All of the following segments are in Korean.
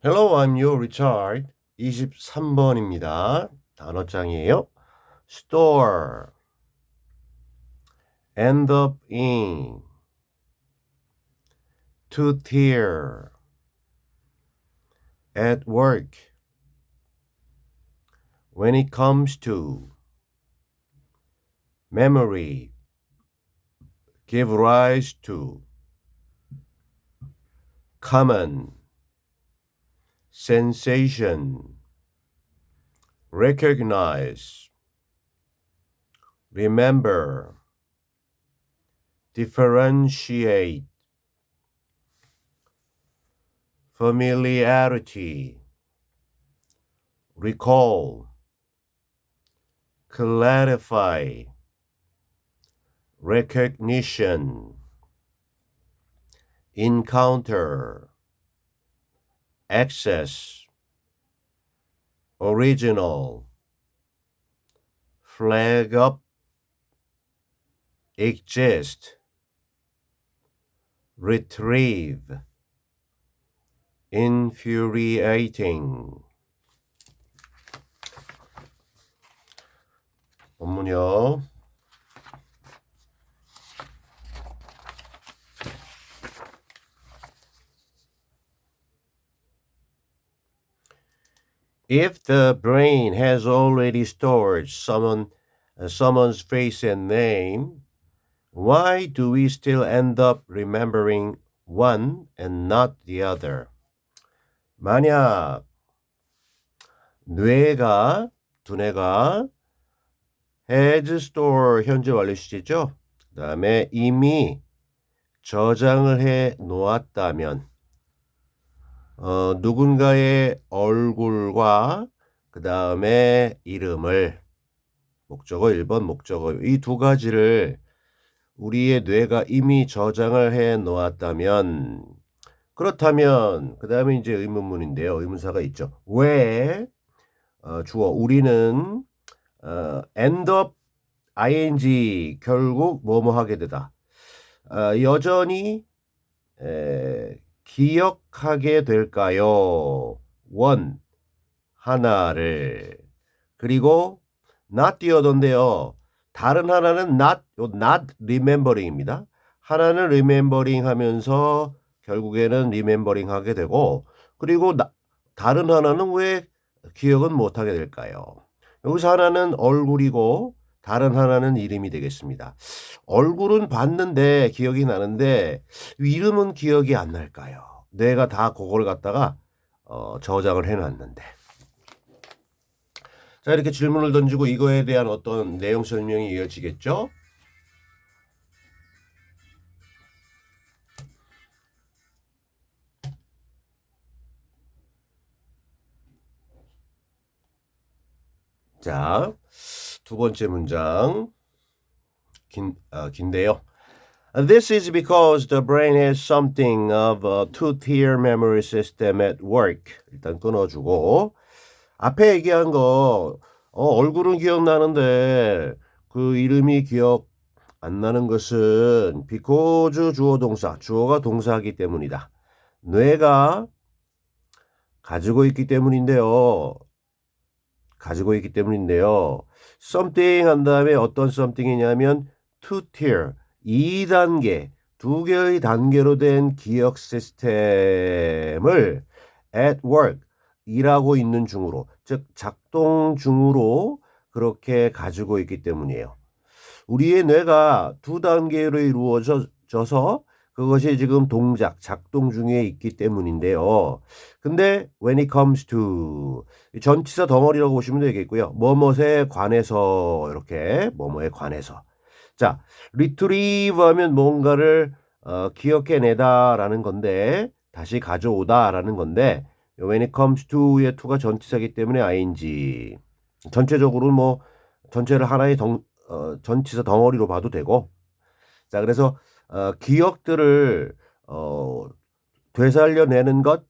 Hello, I'm your Richard. 23번입니다. 단어장이에요. Store, end up in, to tear, at work, when it comes to, memory, give rise to, common, sensation, recognize, remember, differentiate, familiarity, recall, clarify, recognition, encounter, access, original, flag up, exist, retrieve, infuriating. 본문이요. If the brain has already stored someone's face and name, why do we still end up remembering one and not the other? 만약 두뇌가 has stored 현재 완료 시제죠. 그 다음에 이미 저장을 해 놓았다면 누군가의 얼굴과 그 다음에 이름을 목적어 1번 목적어 이 두 가지를 우리의 뇌가 이미 저장을 해 놓았다면 그렇다면 그 다음에 이제 의문문인데요. 의문사가 있죠. 왜 주어 우리는 end up ing 결국 뭐뭐 하게 되다. 여전히 기억하게 될까요? 원 하나를 그리고 not the other인데요. 다른 하나는 not remembering입니다. 하나는 remembering 하면서 결국에는 remembering 하게 되고 그리고 다른 하나는 왜 기억은 못하게 될까요? 여기서 하나는 얼굴이고 다른 하나는 이름이 되겠습니다. 얼굴은 봤는데 기억이 나는데 이름은 기억이 안 날까요? 내가 다 그걸 갖다가 저장을 해놨는데. 자, 이렇게 질문을 던지고 이거에 대한 어떤 내용 설명이 이어지겠죠? 자, 두 번째 문장. 긴데요. This is because the brain has something of a two-tier memory system at work. 일단 끊어주고 앞에 얘기한 거 얼굴은 기억나는데 그 이름이 기억 안 나는 것은 because 주어 동사, 주어가 동사이기 때문이다. 뇌가 가지고 있기 때문인데요. something 한 다음에 어떤 something이냐면 two tier, 2단계, 두 개의 단계로 된 기억 시스템을 at work, 일하고 있는 중으로, 즉 작동 중으로 그렇게 가지고 있기 때문이에요. 우리의 뇌가 두 단계로 이루어져서 그것이 지금 작동 중에 있기 때문인데요. 근데 when it comes to 전치사 덩어리라고 보시면 되겠고요. 뭐뭐에 관해서 이렇게 뭐뭐에 관해서 자, retrieve 하면 뭔가를 기억해내다라는 건데 다시 가져오다라는 건데 when it comes to의 to가 전치사이기 때문에 ing 전체적으로는 뭐 전체를 하나의 전치사 덩어리로 봐도 되고 자 그래서 기억들을 되살려내는 것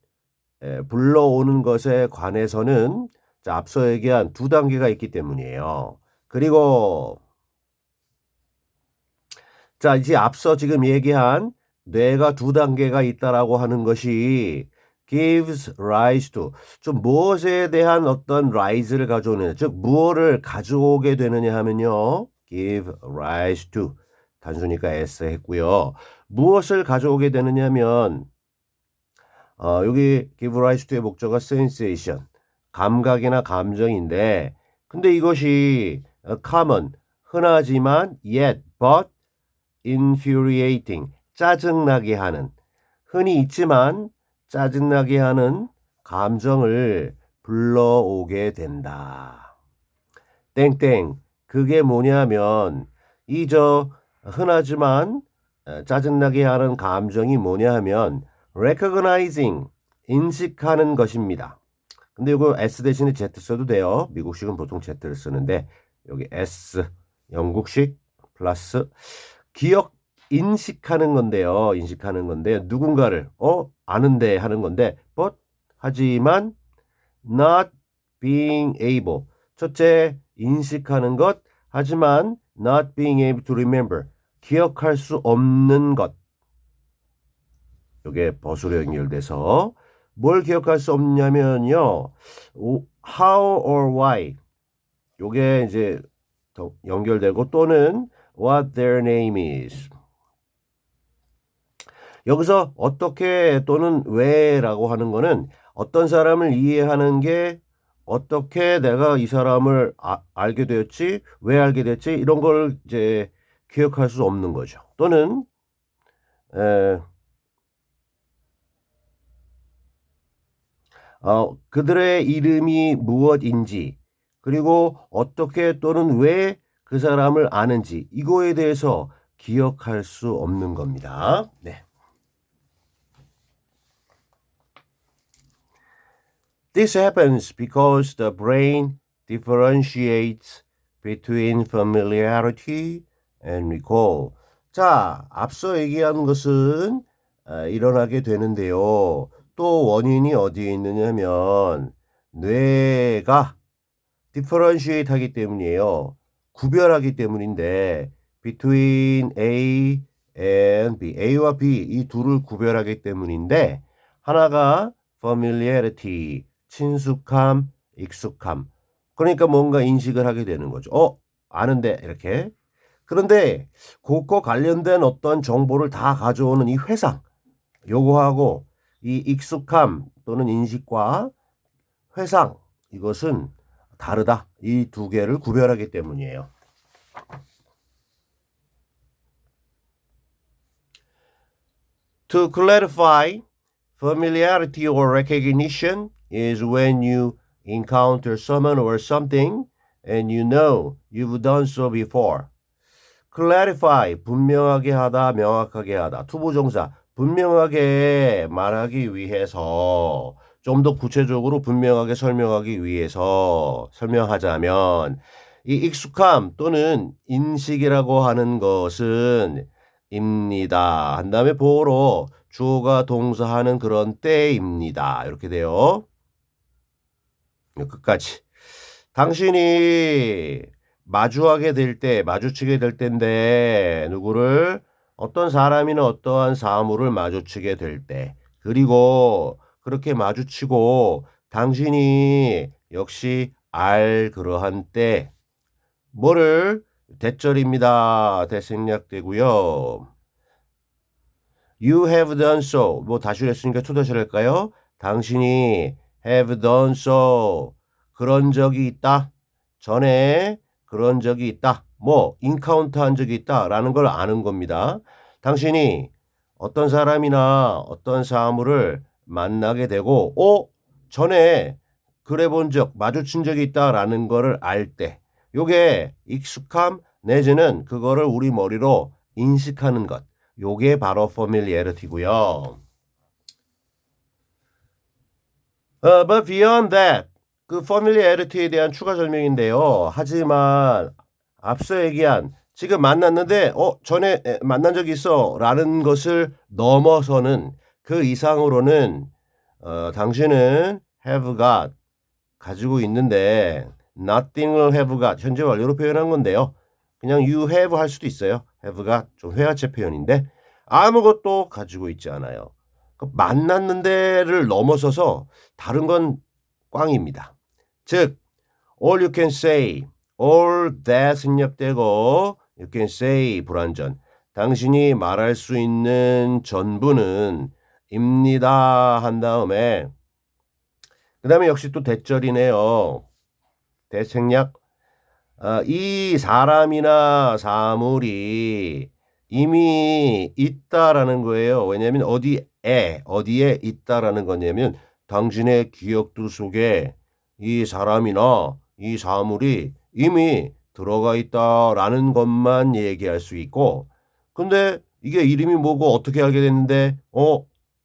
불러오는 것에 관해서는 자, 앞서 얘기한 두 단계가 있기 때문이에요. 그리고 자 이제 앞서 지금 얘기한 뇌가 두 단계가 있다라고 하는 것이 gives rise to. 좀 무엇에 대한 어떤 rise를 가져오느냐. 즉 무엇을 가져오게 되느냐 하면요. give rise to. 단수니까 s 했고요. 무엇을 가져오게 되느냐 하면 여기 give rise to의 목적어가 sensation. 감각이나 감정인데 근데 이것이 common 흔하지만 yet but infuriating 짜증나게 하는 흔히 있지만 짜증나게 하는 감정을 불러오게 된다. 땡땡 그게 뭐냐면 이 흔하지만 짜증나게 하는 감정이 뭐냐 하면 recognizing 인식하는 것입니다. 근데 이거 S 대신에 Z 써도 돼요. 미국식은 보통 Z를 쓰는데 여기 S 영국식 플러스 기억 인식하는 건데요. 인식하는 건데 누군가를 아는데 하는 건데 but 하지만 not being able 첫째 인식하는 것 하지만 not being able to remember 기억할 수 없는 것 이게 버수로 연결돼서 뭘 기억할 수 없냐면요. how or why 요게 이제 더 연결되고 또는 what their name is. 여기서 어떻게 또는 왜라고 하는 거는 어떤 사람을 이해하는 게 어떻게 내가 이 사람을 알게 되었지, 왜 알게 됐지 이런 걸 이제 기억할 수 없는 거죠. 또는 그들의 이름이 무엇인지 그리고 어떻게 또는 왜 그 사람을 아는지 이거에 대해서 기억할 수 없는 겁니다. 네. This happens because the brain differentiates between familiarity and recall. 자, 앞서 얘기한 것은 일어나게 되는데요. 또 원인이 어디에 있느냐면 뇌가 differentiate 하기 때문이에요. 구별하기 때문인데 between A and B, A와 B 이 둘을 구별하기 때문인데 하나가 familiarity, 친숙함, 익숙함. 그러니까 뭔가 인식을 하게 되는 거죠. 아는데 이렇게. 그런데 그것과 관련된 어떤 정보를 다 가져오는 이 회상 요거하고 이 익숙함 또는 인식과 회상 이것은 다르다. 이 두 개를 구별하기 때문이에요. To clarify, familiarity or recognition is when you encounter someone or something and you know you've done so before. clarify, 분명하게 하다, 명확하게 하다. 투부정사, 분명하게 말하기 위해서 좀 더 구체적으로 분명하게 설명하기 위해서 설명하자면 이 익숙함 또는 인식이라고 하는 것은 입니다. 한 다음에 보어로 주어가 동사하는 그런 때입니다. 이렇게 돼요. 끝까지. 당신이 마주하게 될 때, 마주치게 될 때인데 누구를 어떤 사람이나 어떠한 사물을 마주치게 될 때 그리고 그렇게 마주치고 당신이 역시 그러한 때 뭐를 대절입니다. 대생략되고요. You have done so. 뭐 다시 했으니까 투다시를 할까요? 당신이 have done so. 그런 적이 있다. 전에 그런 적이 있다. 뭐 인카운트한 적이 있다라는 걸 아는 겁니다. 당신이 어떤 사람이나 어떤 사물을 만나게 되고 전에 그래 본 적, 마주친 적이 있다라는 거를 알 때 요게 익숙함 내지는 그거를 우리 머리로 인식하는 것. 요게 바로 familiarity고요. But beyond that, 그 familiarity에 대한 추가 설명인데요. 하지만 앞서 얘기한 지금 만났는데 전에 만난 적이 있어 라는 것을 넘어서는 그 이상으로는 당신은 have got 가지고 있는데 nothing을 have got 현재 완료로 표현한 건데요. 그냥 you have 할 수도 있어요. have got 좀 회화체 표현인데 아무것도 가지고 있지 않아요. 만났는데를 넘어서서 다른 건 꽝입니다. 즉 all you can say, all that 생략되고 you can say 불완전. 당신이 말할 수 있는 전부는 입니다 한 다음에 그 다음에 역시 또 대절이네요. 대생략. 이 사람이나 사물이 이미 있다라는 거예요. 왜냐하면 어디에 있다라는 거냐면 당신의 기억들 속에 이 사람이나 이 사물이 이미 들어가 있다라는 것만 얘기할 수 있고 근데 이게 이름이 뭐고 어떻게 알게 됐는데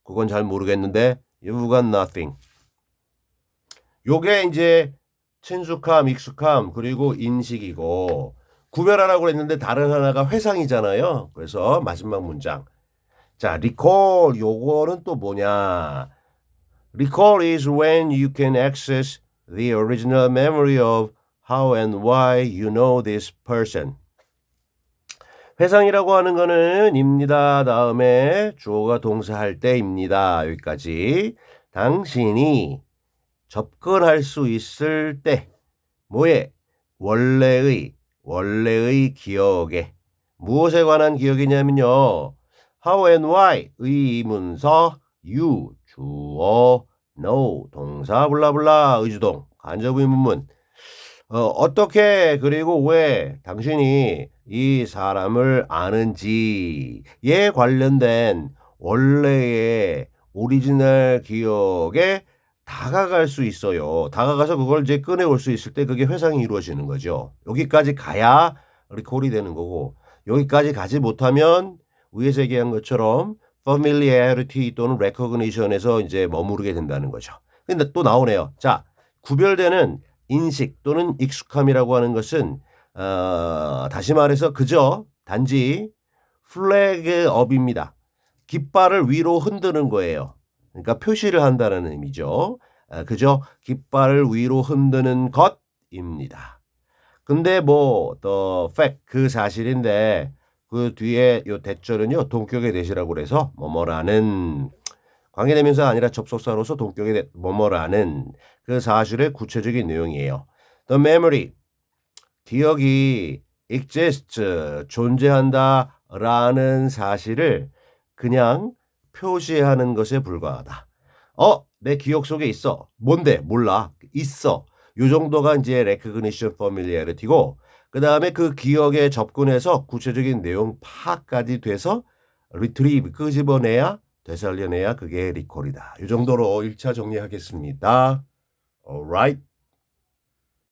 그건 잘 모르겠는데 you've got nothing. 요게 이제 친숙함, 익숙함 그리고 인식이고 구별하라고 했는데 다른 하나가 회상이잖아요. 그래서 마지막 문장. 자, recall 요거는 또 뭐냐? Recall is when you can access the original memory of how and why you know this person. 회상이라고 하는 거는 입니다 다음에 주어가 동사할 때입니다. 여기까지. 당신이 접근할 수 있을 때 뭐에? 원래의 기억에. 무엇에 관한 기억이냐면요. How and why 의문사 you 주어 know 동사 블라블라 의주동 간접 의문문 어떻게 그리고 왜 당신이 이 사람을 아는지에 관련된 원래의 오리지널 기억에 다가갈 수 있어요. 다가가서 그걸 이제 꺼내올 수 있을 때 그게 회상이 이루어지는 거죠. 여기까지 가야 리콜이 되는 거고 여기까지 가지 못하면 위에서 얘기한 것처럼 familiarity 또는 recognition에서 이제 머무르게 된다는 거죠. 근데 또 나오네요. 자, 구별되는 인식 또는 익숙함이라고 하는 것은 다시 말해서 그저 단지 플래그업입니다. 깃발을 위로 흔드는 거예요. 그러니까 표시를 한다는 의미죠. 그저 깃발을 위로 흔드는 것입니다. 근데 뭐 the fact 그 사실인데 그 뒤에 요 대절은요 동격의 대시라고 그래서 뭐뭐라는 관계대명사가 아니라 접속사로서 동격의 뭐뭐라는 그 사실의 구체적인 내용이에요. The memory 기억이 exists 존재한다라는 사실을 그냥 표시하는 것에 불과하다. 내 기억 속에 있어. 뭔데? 몰라. 있어. 요 정도가 이제 recognition familiarity고 그 다음에 그 기억에 접근해서 구체적인 내용 파악까지 돼서 retrieve 끄집어내야 되살려내야 그게 recall이다. 이 정도로 1차 정리하겠습니다. Alright.